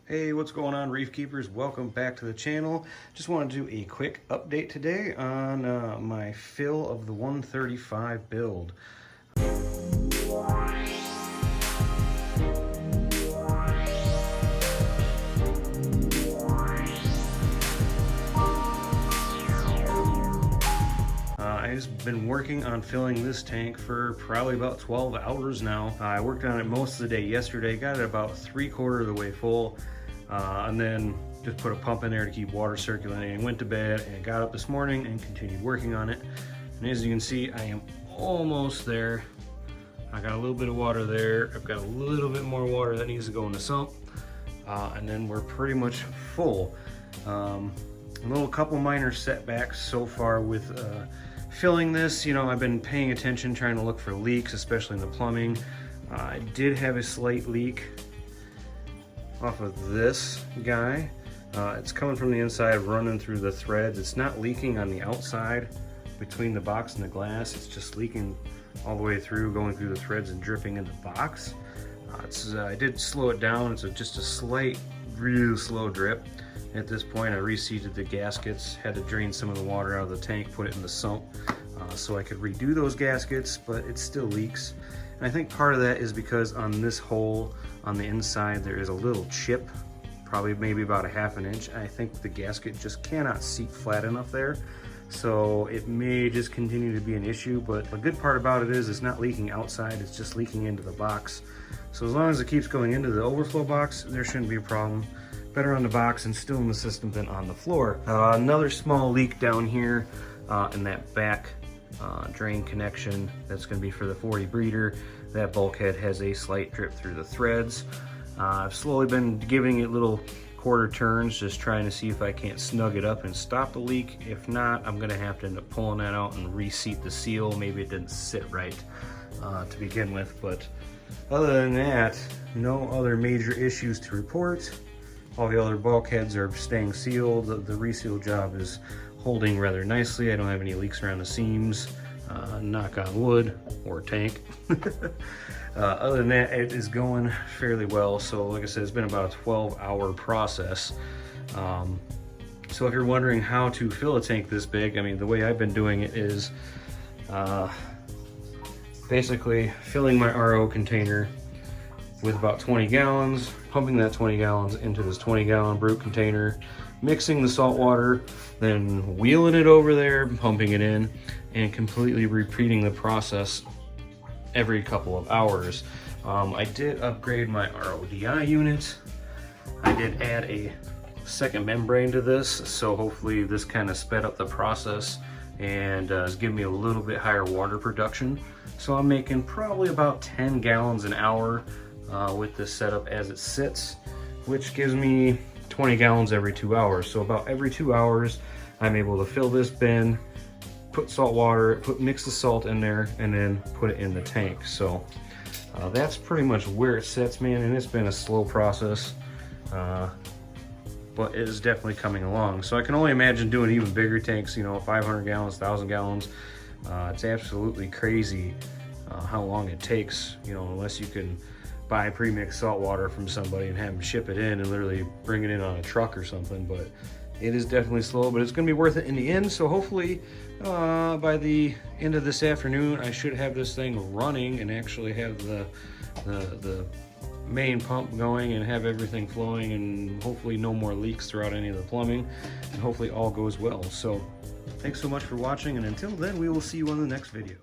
Hey, what's going on, Reef Keepers? Welcome back to the channel. Just want to do a quick update today on my fill of the 135 build. I've been working on filling this tank for probably about 12 hours now. I worked on it most of the day yesterday, got it about 3/4 of the way full, and then just put a pump in there to keep water circulating. Went to bed and got up this morning and continued working on it. And as you can see, I am almost there. I got a little bit of water there. I've got a little bit more water that needs to go in the sump. And then we're pretty much full. A couple minor setbacks so far with filling this. You know, I've been paying attention, trying to look for leaks, especially in the plumbing. I did have a slight leak off of this guy. It's coming from the inside, running through the threads. It's not leaking on the outside between the box and the glass. It's just leaking all the way through, going through the threads and dripping in the box. I did slow it down. It's just a slight, real slow drip. At this point, I reseated the gaskets, had to drain some of the water out of the tank, put it in the sump so I could redo those gaskets, but it still leaks. And I think part of that is because on this hole on the inside, there is a little chip, probably maybe about a ½ inch. I think the gasket just cannot seat flat enough there. So it may just continue to be an issue, but the good part about it is it's not leaking outside, it's just leaking into the box. So as long as it keeps going into the overflow box, there shouldn't be a problem. Better on the box and still in the system than on the floor. Another small leak down here in that back drain connection. That's going to be for the 40 breeder. That bulkhead has a slight drip through the threads. I've slowly been giving it little quarter turns, just trying to see if I can't snug it up and stop the leak. If not, I'm going to have to end up pulling that out and reseat the seal. Maybe it didn't sit right to begin with, but other than that, no other major issues to report. All the other bulkheads are staying sealed. The reseal job is holding rather nicely. I don't have any leaks around the seams. Knock on wood, or tank. Other than that, it is going fairly well. So like I said, it's been about a 12-hour process. So if you're wondering how to fill a tank this big, I mean, the way I've been doing it is basically filling my RO container with about 20 gallons, pumping that 20 gallons into this 20-gallon brute container, mixing the salt water, then wheeling it over there, pumping it in, and completely repeating the process every couple of hours. I did upgrade my RODI unit. I did add a second membrane to this, so hopefully this kind of sped up the process and is giving me a little bit higher water production. So I'm making probably about 10 gallons an hour with this setup as it sits, which gives me 20 gallons every 2 hours. So about every 2 hours, I'm able to fill this bin, put salt water, mix the salt in there, and then put it in the tank. So that's pretty much where it sits, man. And it's been a slow process, but it is definitely coming along. So I can only imagine doing even bigger tanks, you know, 500 gallons, 1,000 gallons. It's absolutely crazy how long it takes, you know, unless you can buy pre-mixed salt water from somebody and have them ship it in and literally bring it in on a truck or something. But it is definitely slow, but it's going to be worth it in the end. So hopefully by the end of this afternoon, I should have this thing running and actually have the main pump going and have everything flowing, and hopefully no more leaks throughout any of the plumbing, and hopefully all goes well. So thanks so much for watching, and until then, we will see you on the next video.